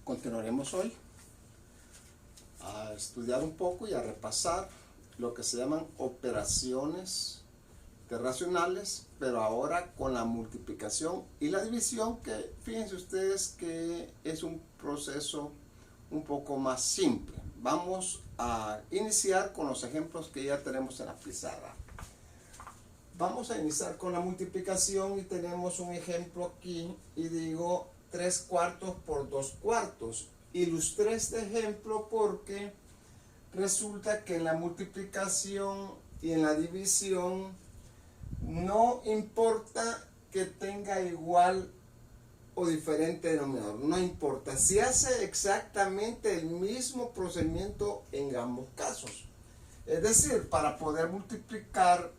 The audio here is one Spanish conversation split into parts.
Continuaremos hoy a estudiar un poco y a repasar lo que se llaman operaciones racionales, pero ahora con la multiplicación y la división, que fíjense ustedes que es un proceso un poco más simple. Vamos a iniciar con los ejemplos que ya tenemos en la pizarra. Vamos a iniciar con la multiplicación y tenemos un ejemplo aquí y digo 3 cuartos por 2 cuartos. Ilustré este ejemplo porque resulta que en la multiplicación y en la división no importa que tenga igual o diferente denominador, no importa. Si hace exactamente el mismo procedimiento en ambos casos. Es decir, para poder multiplicar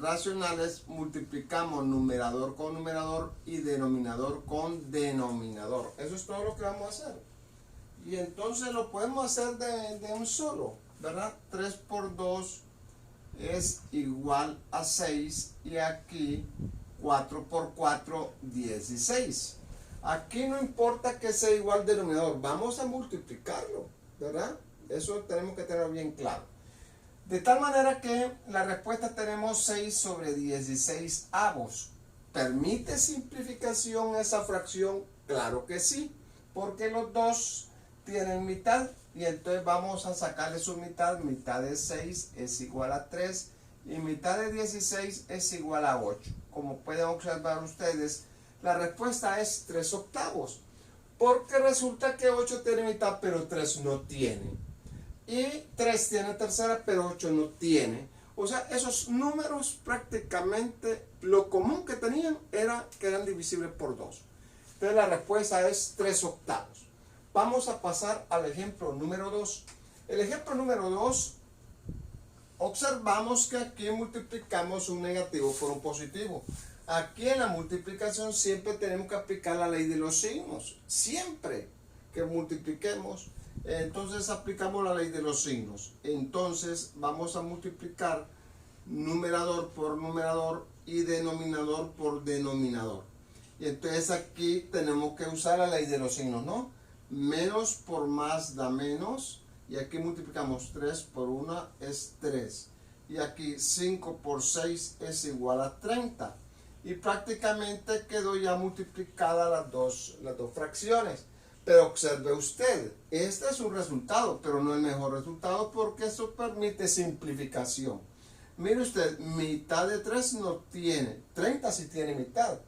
racionales, multiplicamos numerador con numerador y denominador con denominador. Eso es todo lo que vamos a hacer. Y entonces lo podemos hacer de un solo, ¿verdad? 3 por 2 es igual a 6 y aquí 4 por 4, 16. Aquí no importa que sea igual denominador, vamos a multiplicarlo, ¿verdad? Eso tenemos que tener bien claro. De tal manera que la respuesta tenemos 6 sobre 16 avos. ¿Permite simplificación esa fracción? Claro que sí, porque los dos tienen mitad y entonces vamos a sacarle su mitad. Mitad de 6 es igual a 3 y mitad de 16 es igual a 8. Como pueden observar ustedes, la respuesta es 3 octavos, porque resulta que 8 tiene mitad pero 3 no tiene. Y 3 tiene tercera, pero 8 no tiene. O sea, esos números prácticamente lo común que tenían era que eran divisibles por 2. Entonces la respuesta es 3 octavos. Vamos a pasar al ejemplo número 2. El ejemplo número 2, observamos que aquí multiplicamos un negativo por un positivo. Aquí en la multiplicación siempre tenemos que aplicar la ley de los signos. Siempre que multipliquemos, entonces aplicamos la ley de los signos. Entonces vamos a multiplicar numerador por numerador y denominador por denominador. Y entonces aquí tenemos que usar la ley de los signos, ¿no? Menos por más da menos. Y aquí multiplicamos 3 por 1 es 3. Y aquí 5 por 6 es igual a 30. Y prácticamente quedó ya multiplicada las dos fracciones. Pero observe usted, este es un resultado, pero no el mejor resultado porque eso permite simplificación. Mire usted, mitad de 3 no tiene, 30 sí tiene mitad.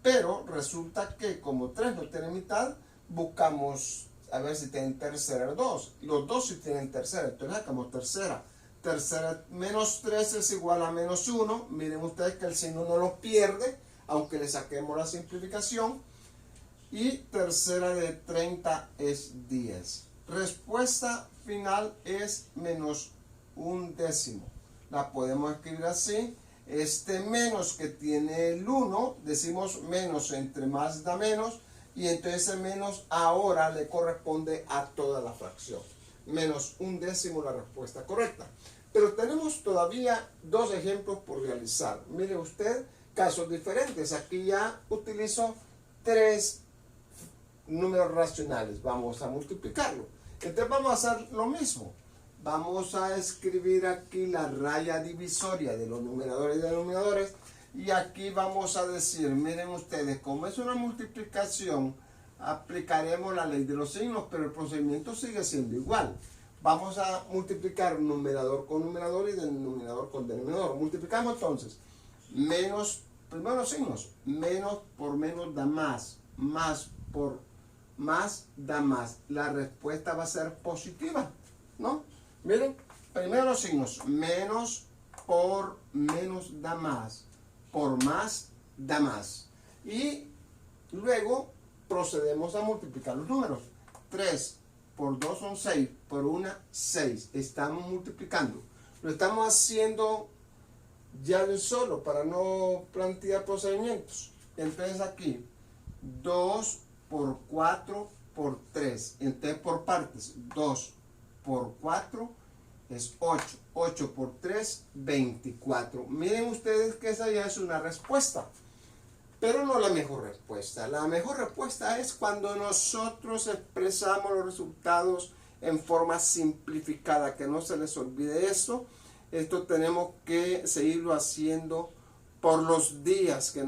Pero resulta que como 3 no tiene mitad, buscamos a ver si tienen tercera o 2. Los dos sí tienen tercera, entonces sacamos tercera. Tercera menos 3 es igual a menos 1. Miren ustedes que el signo no lo pierde, aunque le saquemos la simplificación. Y tercera de 30 es 10. Respuesta final es menos un décimo. La podemos escribir así. Este menos que tiene el 1, decimos menos entre más da menos. Y entonces el menos ahora le corresponde a toda la fracción. Menos un décimo la respuesta correcta. Pero tenemos todavía dos ejemplos por realizar. Mire usted, casos diferentes. Aquí ya utilizo 3 números racionales. Vamos a multiplicarlo. Entonces vamos a hacer lo mismo. Vamos a escribir aquí la raya divisoria de los numeradores y denominadores. Y aquí vamos a decir, miren ustedes, como es una multiplicación, aplicaremos la ley de los signos, pero el procedimiento sigue siendo igual. Vamos a multiplicar numerador con numerador y denominador con denominador. Multiplicamos entonces, menos, primero los signos, menos por menos da más por más da más. La respuesta va a ser positiva, ¿no? Miren, primero los signos, menos por menos da más. Por más da más. Y luego procedemos a multiplicar los números. 3 por 2 son 6, por 1 6. Estamos multiplicando. Lo estamos haciendo ya de un solo para no plantear procedimientos. Entonces aquí 2 por 4 por 3. Entonces por partes. 2 por 4 es 8. 8 por 3, 24. Miren ustedes que esa ya es una respuesta. pero no la mejor respuesta. La mejor respuesta es cuando nosotros expresamos los resultados en forma simplificada, que no se les olvide esto. Esto tenemos que seguirlo haciendo por los días que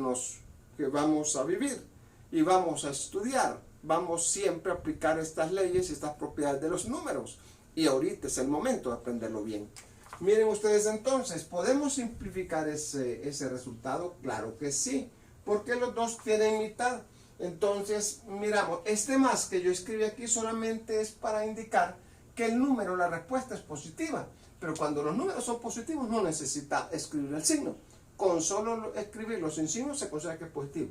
vamos a vivir y vamos a estudiar. Vamos siempre a aplicar estas leyes y estas propiedades de los números. Y ahorita es el momento de aprenderlo bien. Miren ustedes entonces, ¿podemos simplificar ese resultado? Claro que sí, porque los dos tienen mitad. Entonces, miramos, este más que yo escribí aquí solamente es para indicar que el número, la respuesta es positiva. Pero cuando los números son positivos no necesita escribir el signo. Con solo escribirlo sin signo se considera que es positivo.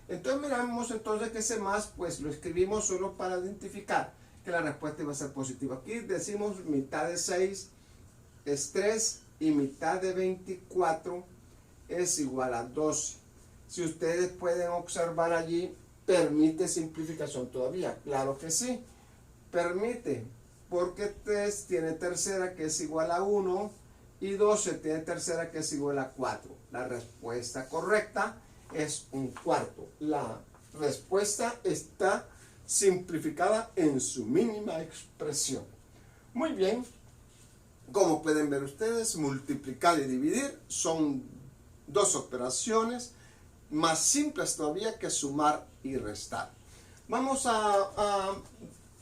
Entonces miramos entonces que ese más pues lo escribimos solo para identificar que la respuesta iba a ser positiva. Aquí decimos mitad de 6 es 3 y mitad de 24 es igual a 12. Si ustedes pueden observar allí, permite simplificación todavía. Claro que sí, permite, porque 3 tiene tercera que es igual a 1 y 12 tiene tercera que es igual a 4. La respuesta correcta es un cuarto. La respuesta está simplificada en su mínima expresión. Muy bien, como pueden ver ustedes, multiplicar y dividir son dos operaciones más simples todavía que sumar y restar. Vamos a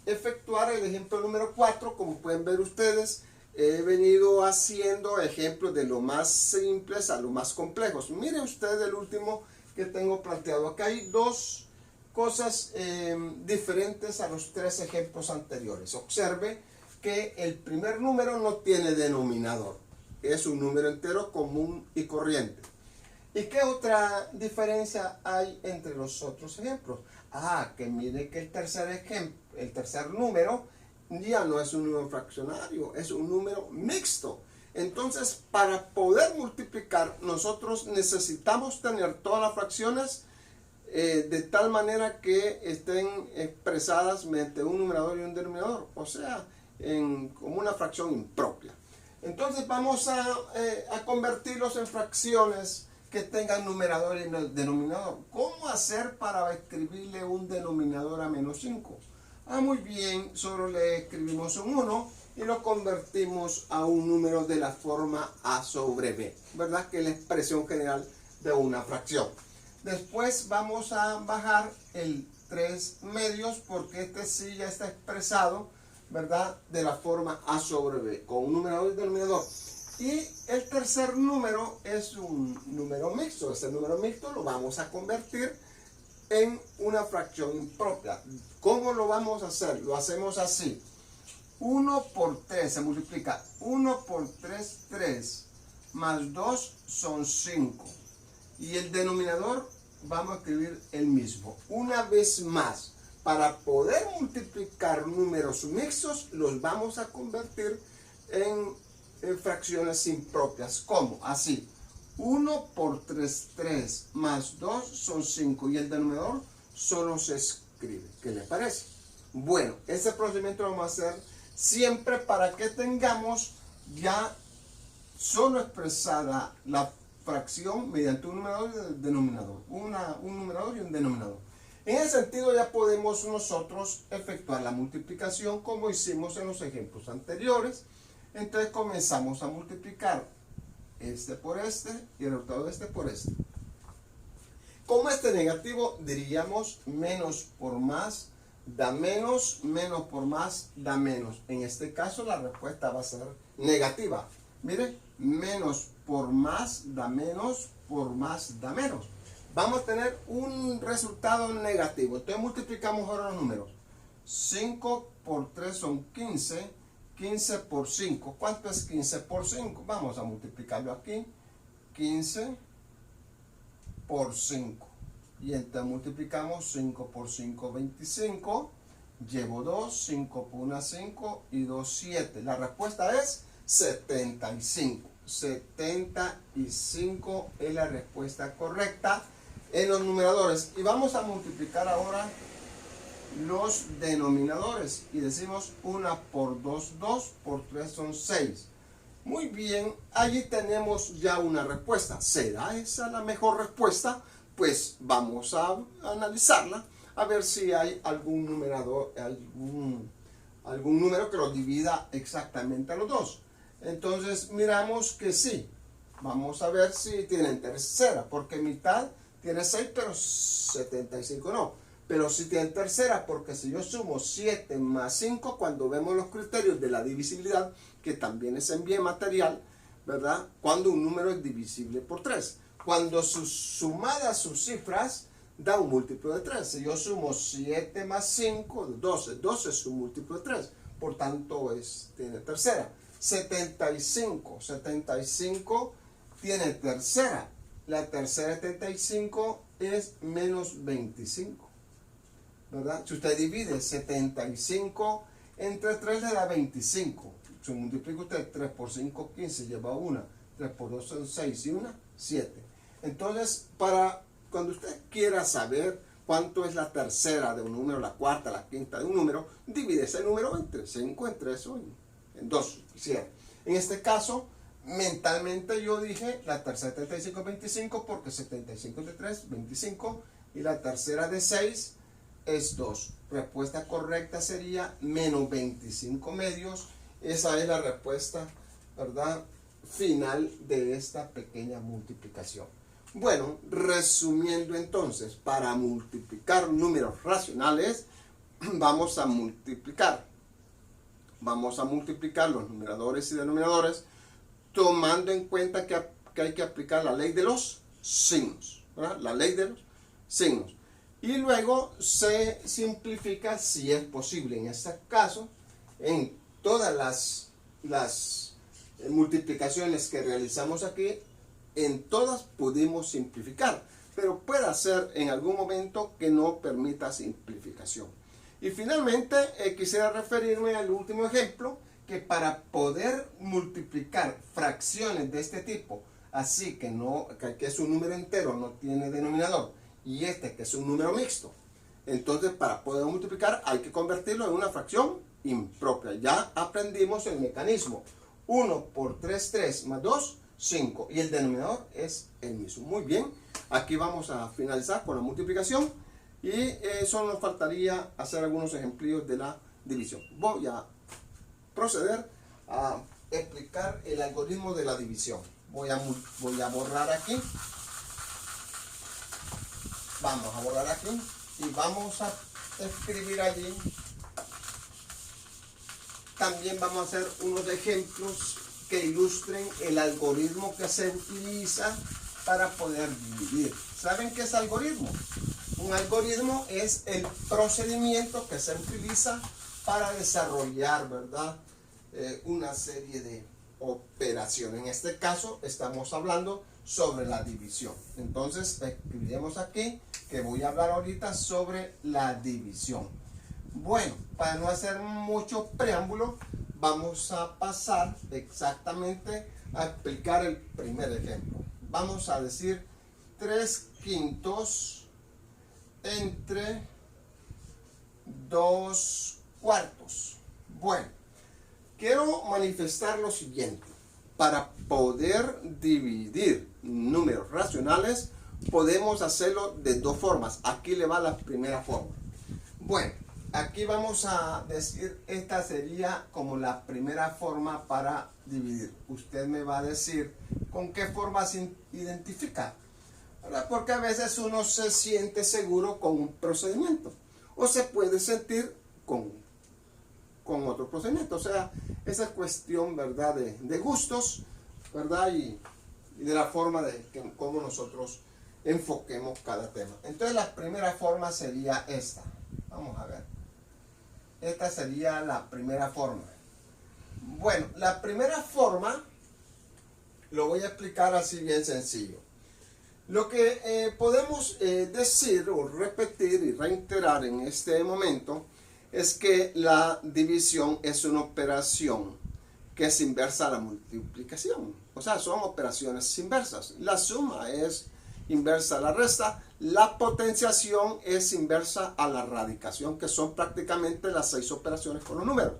efectuar el ejemplo número 4. Como pueden ver ustedes, he venido haciendo ejemplos de lo más simples a lo más complejos. Miren ustedes el último que tengo planteado. Acá hay dos cosas diferentes a los tres ejemplos anteriores. Observe que el primer número no tiene denominador. Es un número entero común y corriente. ¿Y qué otra diferencia hay entre los otros ejemplos? Que mire que el tercer número ya no es un número fraccionario, es un número mixto. Entonces, para poder multiplicar, nosotros necesitamos tener todas las fracciones de tal manera que estén expresadas mediante un numerador y un denominador, o sea, como una fracción impropia. Entonces vamos a convertirlos en fracciones que tengan numerador y denominador. ¿Cómo hacer para escribirle un denominador a menos 5? Muy bien, solo le escribimos un 1 y lo convertimos a un número de la forma a sobre b, ¿verdad? Que es la expresión general de una fracción. Después vamos a bajar el 3 medios porque este sí ya está expresado, ¿verdad? De la forma a sobre b, con un numerador y denominador. Y el tercer número es un número mixto. Este número mixto lo vamos a convertir en una fracción impropia. ¿Cómo lo vamos a hacer? Lo hacemos así. 1 por 3 se multiplica. 1 por 3, 3. Más 2 son 5. Y el denominador vamos a escribir el mismo. Una vez más, para poder multiplicar números mixtos, los vamos a convertir en fracciones impropias. ¿Cómo? Así. 1 por 3, 3 más 2 son 5 y el denominador solo se escribe. ¿Qué les parece? Bueno, ese procedimiento lo vamos a hacer siempre para que tengamos ya solo expresada la fracción mediante un numerador y un denominador. Un numerador y un denominador. En ese sentido ya podemos nosotros efectuar la multiplicación como hicimos en los ejemplos anteriores. Entonces comenzamos a multiplicar este por este y el resultado de este por este. Como este negativo, diríamos menos por más da menos, menos por más da menos. En este caso la respuesta va a ser negativa. Mire, menos por más da menos, por más da menos. Vamos a tener un resultado negativo. Entonces multiplicamos ahora los números. 5 por 3 son 15. 15 por 5. ¿Cuánto es 15 por 5? Vamos a multiplicarlo aquí. 15 por 5. Y entonces multiplicamos 5 por 5, 25. Llevo 2, 5 por 1, 5 y 2, 7. La respuesta es 75. 75 es la respuesta correcta en los numeradores. Y vamos a multiplicar ahora los denominadores y decimos 1 por 2, 2 por 3 son 6. Muy bien, allí tenemos ya una respuesta. ¿Será esa la mejor respuesta? pues vamos a analizarla a ver si hay algún numerador, algún número que lo divida exactamente a los dos. Entonces miramos que sí. Vamos a ver si tienen tercera, porque mitad tiene 6, pero 75 no. Pero si tienen tercera, porque si yo sumo 7 más 5, cuando vemos los criterios de la divisibilidad, que también es en bien material, ¿verdad? Cuando un número es divisible por 3. Cuando sumadas sus cifras, da un múltiplo de 3. Si yo sumo 7 más 5, 12. 12 es un múltiplo de 3. Por tanto, tiene tercera. 75 tiene tercera. La tercera de 75 es menos 25. ¿Verdad? Si usted divide 75 entre 3 le da 25. Si multiplica usted 3 por 5, 15, lleva 1. 3 por 2 son 6 y 1, 7. Entonces, cuando usted quiera saber cuánto es la tercera de un número, la cuarta, la quinta de un número, divide ese número entre 5, en 3 o en 2. En este caso, mentalmente yo dije la tercera de 75 es 25 porque 75 de 3, 25, y la tercera de 6 es 2. Respuesta correcta sería menos 25 medios. Esa es la respuesta, ¿verdad?, final de esta pequeña multiplicación. Bueno, resumiendo entonces, para multiplicar números racionales, vamos a multiplicar los numeradores y denominadores, tomando en cuenta que hay que aplicar la ley de los signos, ¿verdad? La ley de los signos. Y luego se simplifica si es posible. En este caso, en todas las multiplicaciones que realizamos aquí, en todas pudimos simplificar, pero puede ser en algún momento que no permita simplificación. Y finalmente quisiera referirme al último ejemplo, que para poder multiplicar fracciones de este tipo, así que es un número entero, no tiene denominador, y que es un número mixto, entonces para poder multiplicar hay que convertirlo en una fracción impropia. Ya aprendimos el mecanismo. 1 por 3, 3 más 2, 5. Y el denominador es el mismo. Muy bien. Aquí vamos a finalizar con la multiplicación. Y solo nos faltaría hacer algunos ejemplos de la división. Voy a proceder a explicar el algoritmo de la división. Voy a borrar aquí. Vamos a borrar aquí. Y vamos a escribir allí. También vamos a hacer unos ejemplos que ilustren el algoritmo que se utiliza para poder dividir. ¿Saben qué es algoritmo? Un algoritmo es el procedimiento que se utiliza para desarrollar, ¿verdad?, una serie de operaciones. En este caso estamos hablando sobre la división. Entonces escribiremos aquí que voy a hablar ahorita sobre la división. Bueno, para no hacer mucho preámbulo, vamos a pasar exactamente a explicar el primer ejemplo. Vamos a decir 3/5 entre 2/4. Bueno, quiero manifestar lo siguiente. Para poder dividir números racionales, podemos hacerlo de dos formas. Aquí le va la primera forma. Bueno, aquí vamos a decir, esta sería como la primera forma para dividir. Usted me va a decir con qué forma se identifica, ¿verdad? Porque a veces uno se siente seguro con un procedimiento o se puede sentir con otro procedimiento. O sea, esa cuestión, ¿verdad?, de gustos, ¿verdad? Y de la forma de cómo nosotros enfoquemos cada tema. Entonces la primera forma sería esta. Vamos a ver. Esta sería la primera forma. Bueno, la primera forma lo voy a explicar así bien sencillo. Lo que podemos decir o repetir y reiterar en este momento es que la división es una operación que es inversa a la multiplicación. O sea, son operaciones inversas. La suma es inversa a la resta. La potenciación es inversa a la radicación, que son prácticamente las 6 operaciones con los números.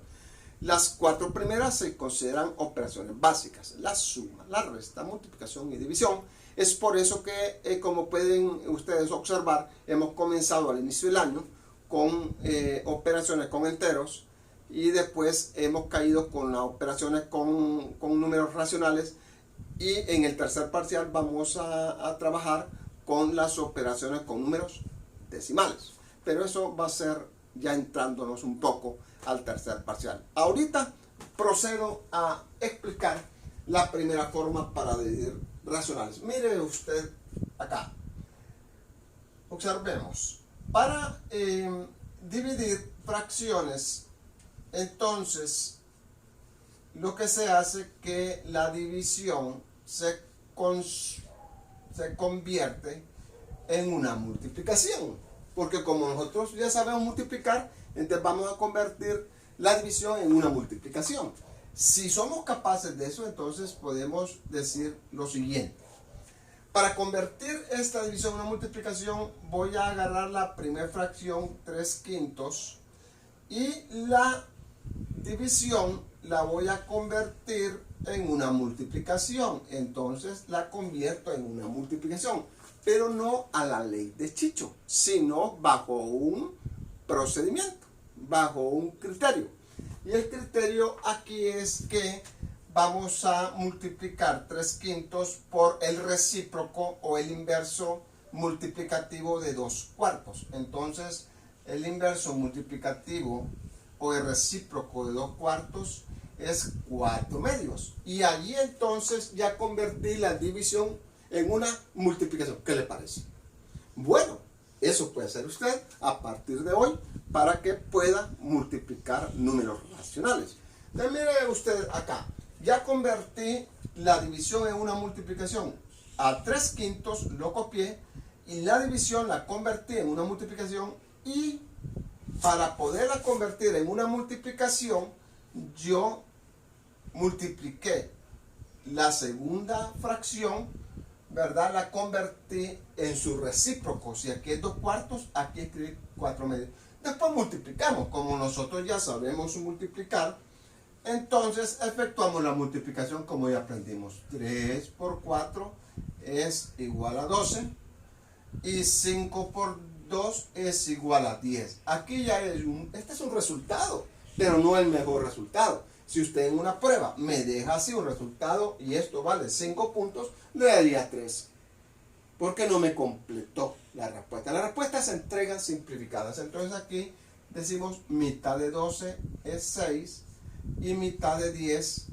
Las 4 primeras se consideran operaciones básicas: la suma, la resta, multiplicación y división. Es por eso que, como pueden ustedes observar, hemos comenzado al inicio del año con operaciones con enteros y después hemos caído con las operaciones con números racionales, y en el tercer parcial vamos a trabajar con las operaciones con números decimales. Pero eso va a ser ya entrándonos un poco al tercer parcial. Ahorita procedo a explicar la primera forma para dividir racionales. Mire usted acá. Observemos. Para dividir fracciones, entonces lo que se hace que la división se convierte en una multiplicación. Porque como nosotros ya sabemos multiplicar, entonces vamos a convertir la división en una multiplicación. Si somos capaces de eso, entonces podemos decir lo siguiente. Para convertir esta división en una multiplicación, voy a agarrar la primera fracción 3/5 y la división la voy a convertir en una multiplicación. Entonces la convierto en una multiplicación, pero no a la ley de Chicho, sino bajo un procedimiento, bajo un criterio. Y el criterio aquí es que vamos a multiplicar 3/5 por el recíproco o el inverso multiplicativo de 2/4. Entonces el inverso multiplicativo o el recíproco de 2/4 es 4/2. Y allí entonces ya convertí la división en una multiplicación. ¿Qué le parece? Bueno, eso puede hacer usted a partir de hoy para que pueda multiplicar números racionales. Entonces, mire usted acá, ya convertí la división en una multiplicación. A 3/5 lo copié y la división la convertí en una multiplicación, y para poderla convertir en una multiplicación, yo multipliqué la segunda fracción, ¿verdad? La convertí en su recíproco. Si aquí es 2/4, aquí escribí 4/2. Después multiplicamos. Como nosotros ya sabemos multiplicar, entonces efectuamos la multiplicación como ya aprendimos. 3 por 4 es igual a 12. Y 5 por 2 es igual a 10. Aquí ya este es un resultado, pero no el mejor resultado. Si usted en una prueba me deja así un resultado y esto vale 5 puntos, le daría 3. Porque no me completó la respuesta. Las respuestas se entregan simplificadas. Entonces aquí decimos mitad de 12 es 6 y mitad de 10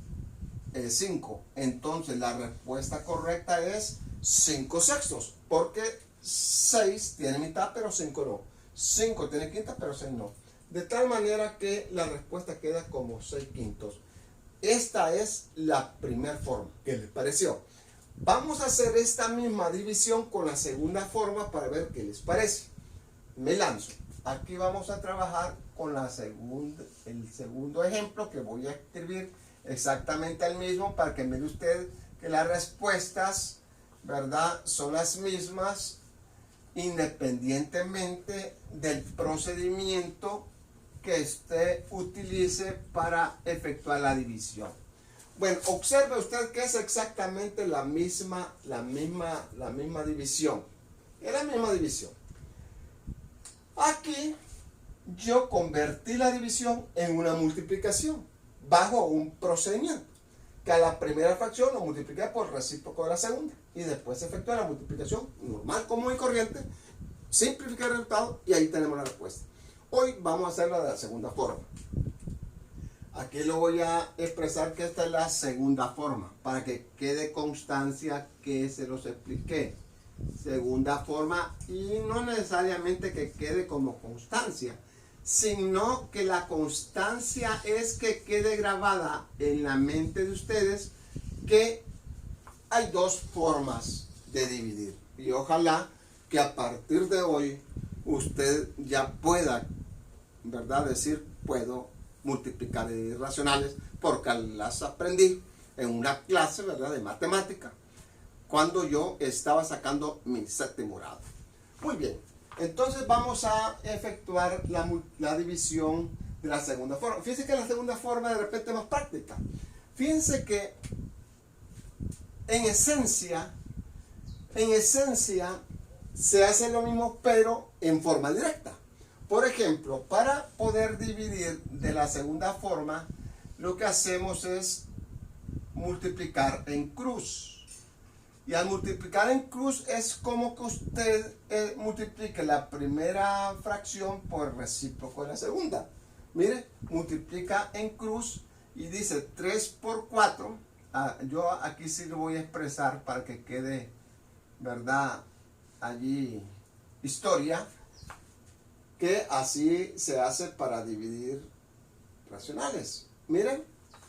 es 5. Entonces la respuesta correcta es 5/6. Porque 6 tiene mitad pero 5 no. 5 tiene quinta pero 6 no. De tal manera que la respuesta queda como 6/5. Esta es la primera forma. ¿Qué les pareció? Vamos a hacer esta misma división con la segunda forma para ver qué les parece. Me lanzo. Aquí vamos a trabajar con el segundo ejemplo, que voy a escribir exactamente el mismo para que mire usted que las respuestas, ¿verdad?, son las mismas independientemente del procedimiento que usted utilice para efectuar la división. Bueno, observe usted que es exactamente la misma división. Es la misma división. Aquí yo convertí la división en una multiplicación bajo un procedimiento. Que a la primera fracción lo multipliqué por el recíproco de la segunda. Y después efectué la multiplicación normal, común y corriente. Simplificar el resultado y ahí tenemos la respuesta. Hoy vamos a hacerla de la segunda forma. Aquí lo voy a expresar que esta es la segunda forma, para que quede constancia que se los expliqué. Segunda forma, y no necesariamente que quede como constancia, sino que la constancia es que quede grabada en la mente de ustedes que hay dos formas de dividir. Y ojalá que a partir de hoy usted ya pueda, ¿verdad?, decir puedo multiplicar irracionales, porque las aprendí en una clase, ¿verdad?, de matemática, cuando yo estaba sacando mi séptimo grado. Muy bien, entonces vamos a efectuar la división de la segunda forma. Fíjense que la segunda forma de repente es más práctica. Fíjense que en esencia en esencia se hace lo mismo, pero en forma directa. Por ejemplo, para poder dividir de la segunda forma, lo que hacemos es multiplicar en cruz. Y al multiplicar en cruz es como que usted multiplique la primera fracción por el recíproco de la segunda. Mire, multiplica en cruz y dice 3 por 4. Yo aquí sí lo voy a expresar para que quede, ¿verdad? Allí historia, que así se hace para dividir racionales. Miren,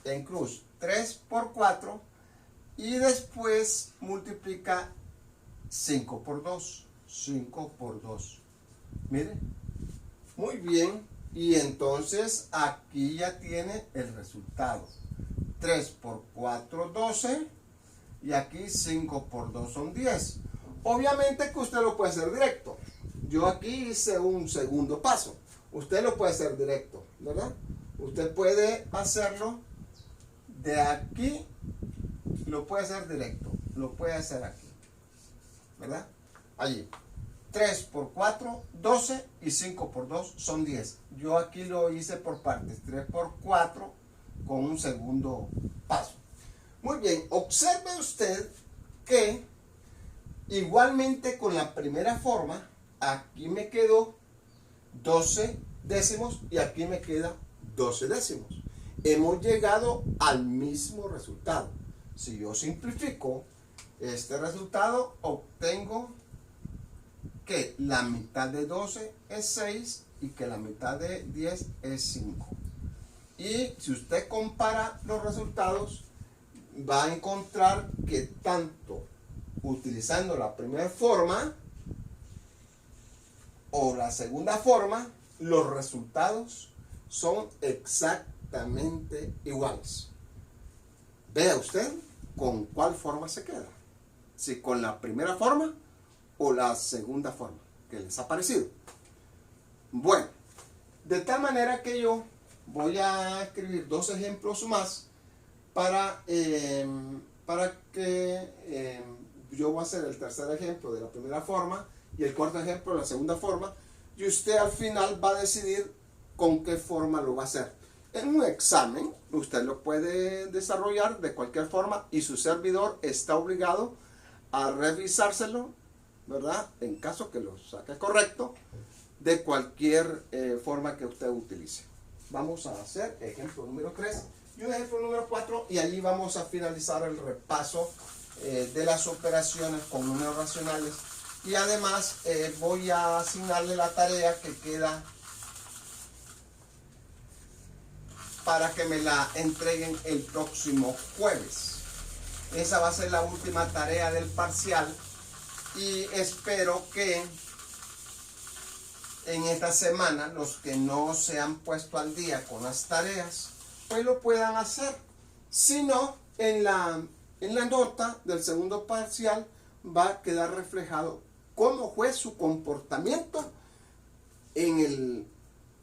en cruz 3 por 4 y después multiplica 5 por 2. 5 por 2. Miren, muy bien. Y entonces aquí ya tiene el resultado. 3 por 4, 12. Y aquí 5 por 2 son 10. Obviamente que usted lo puede hacer directo. Yo aquí hice un segundo paso. Usted lo puede hacer directo, ¿verdad? Usted puede hacerlo de aquí. Lo puede hacer directo. Lo puede hacer aquí, ¿verdad? Allí. 3 por 4, 12 y 5 por 2 son 10. Yo aquí lo hice por partes. 3 por 4 con un segundo paso. Muy bien, observe usted que igualmente con la primera forma, aquí me quedó 12 décimos y aquí me queda 12 décimos. Hemos llegado al mismo resultado. Si yo simplifico este resultado, obtengo que la mitad de 12 es 6 y que la mitad de 10 es 5. Y si usted compara los resultados, va a encontrar que tanto utilizando la primera forma o la segunda forma, los resultados son exactamente iguales. Vea usted con cuál forma se queda. Si con la primera forma o la segunda forma que les ha parecido. Bueno, de tal manera que yo voy a escribir dos ejemplos más para que yo voy a hacer el tercer ejemplo de la primera forma y el cuarto ejemplo de la segunda forma, y usted al final va a decidir con qué forma lo va a hacer. En un examen usted lo puede desarrollar de cualquier forma y su servidor está obligado a revisárselo, ¿verdad? En caso que lo saque correcto, de cualquier forma que usted utilice. Vamos a hacer ejemplo número 3 y un ejemplo número 4 y allí vamos a finalizar el repaso de las operaciones con números racionales, y además voy a asignarle la tarea que queda para que me la entreguen el próximo jueves. Esa va a ser la última tarea del parcial y espero que en esta semana los que no se han puesto al día con las tareas pues lo puedan hacer. Si no, en la nota del segundo parcial va a quedar reflejado cómo fue su comportamiento en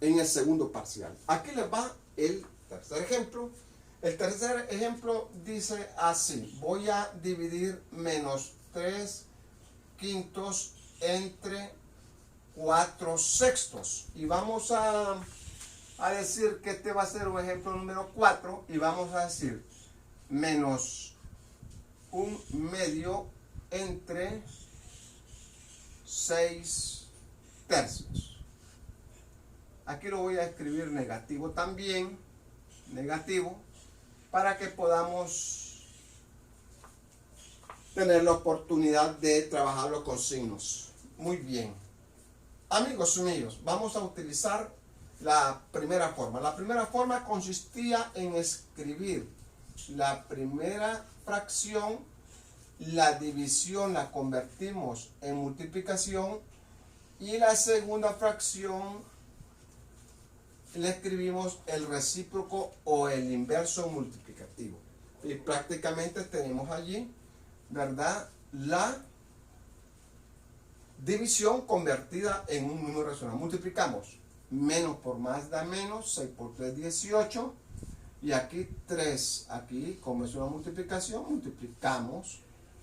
el segundo parcial. Aquí les va el tercer ejemplo. El tercer ejemplo dice así: voy a dividir menos 3 quintos entre 4 sextos. Y vamos a decir que este va a ser un ejemplo número 4 y vamos a decir menos 1/2 entre 6 tercios. Aquí lo voy a escribir negativo también, negativo, para que podamos tener la oportunidad de trabajarlo con signos. Muy bien. Amigos míos, vamos a utilizar la primera forma. La primera forma consistía en escribir la primera fracción, la división la convertimos en multiplicación y la segunda fracción le escribimos el recíproco o el inverso multiplicativo. Y prácticamente tenemos allí, ¿verdad?, la división convertida en un número racional. Multiplicamos menos por más da menos, 6 por 3, 18. Y aquí 3, aquí como es una multiplicación, multiplicamos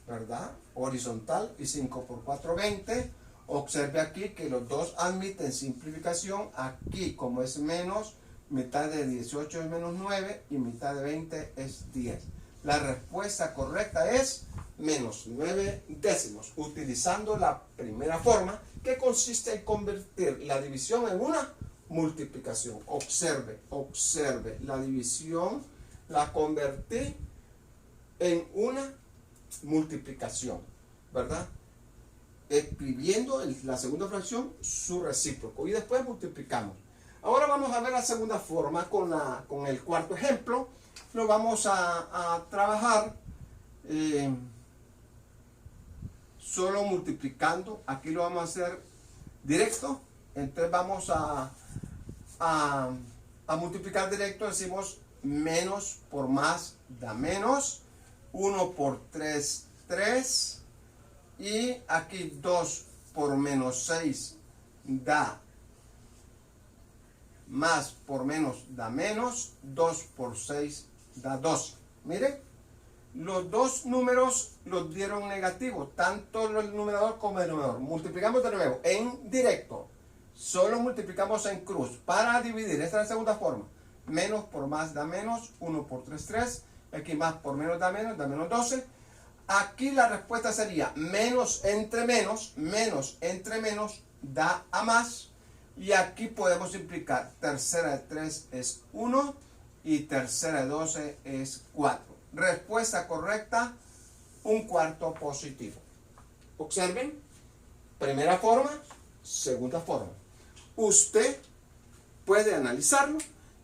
¿verdad? Horizontal y 5 por 4, 20. Observe aquí que los dos admiten simplificación. Aquí, como es menos, mitad de 18 es menos 9 y mitad de 20 es 10. La respuesta correcta es menos 9 décimos, utilizando la primera forma, que consiste en convertir la división en una multiplicación. Observe, observe, la división la convertí en una multiplicación, ¿verdad? Escribiendo en la segunda fracción su recíproco y después multiplicamos. Ahora vamos a ver la segunda forma con el cuarto ejemplo. Lo vamos a trabajar solo multiplicando. Aquí lo vamos a hacer directo. Entonces vamos a multiplicar directo. Decimos menos por más da menos. 1 por 3, 3. Y aquí 2 por menos 6 da más por menos da menos. 2 por 6 da 12. Miren, los dos números los dieron negativos, tanto el numerador como el denominador. Multiplicamos de nuevo en directo. Solo multiplicamos en cruz para dividir. Esta es la segunda forma. Menos por más da menos. 1 por 3, 3. Aquí más por menos da menos 12. Aquí la respuesta sería menos entre menos da a más. Y aquí podemos implicar tercera de 3 es 1 y tercera de 12 es 4. Respuesta correcta, un cuarto positivo. Observen, primera forma, segunda forma. Usted puede analizarlo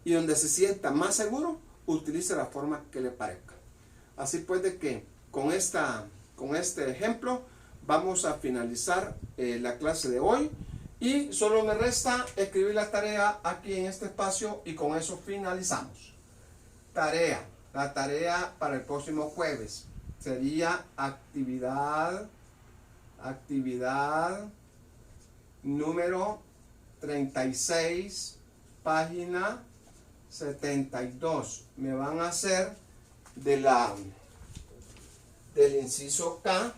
y donde se sienta más seguro, utilice la forma que le parezca. Así pues de que con este ejemplo vamos a finalizar la clase de hoy y solo me resta escribir la tarea aquí en este espacio y con eso finalizamos. Tarea. La tarea para el próximo jueves sería actividad número 36, página 72. Me van a hacer del inciso K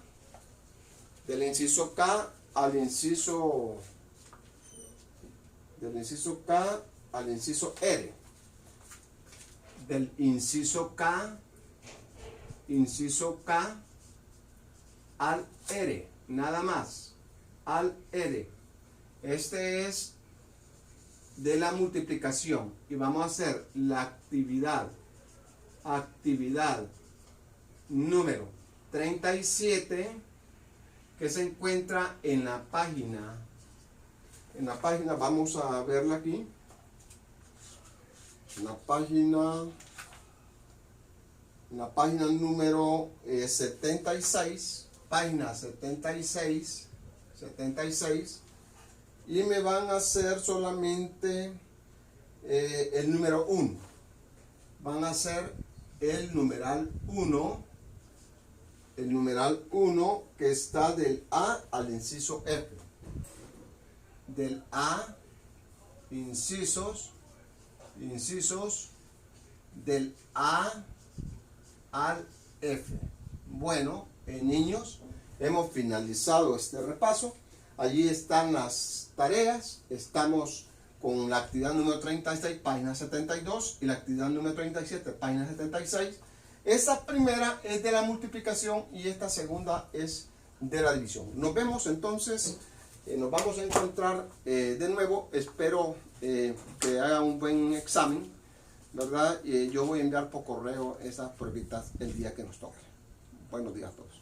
al inciso R. Del inciso K al R, nada más, al R. Este es de la multiplicación y vamos a hacer la actividad número 37 que se encuentra en la página, vamos a verla aquí. En la página número 76, página 76, y me van a hacer solamente el número 1. Van a hacer el numeral 1, que está del A al inciso F. Del A, incisos, del A al F. Bueno, niños, hemos finalizado este repaso. Allí están las tareas. Estamos con la actividad número 36, página 72, y la actividad número 37, página 76. Esta primera es de la multiplicación y esta segunda es de la división. Nos vemos entonces, nos vamos a encontrar de nuevo. Espero que hagan un buen examen, ¿verdad? Yo voy a enviar por correo esas pruebitas el día que nos toque. Buenos días a todos.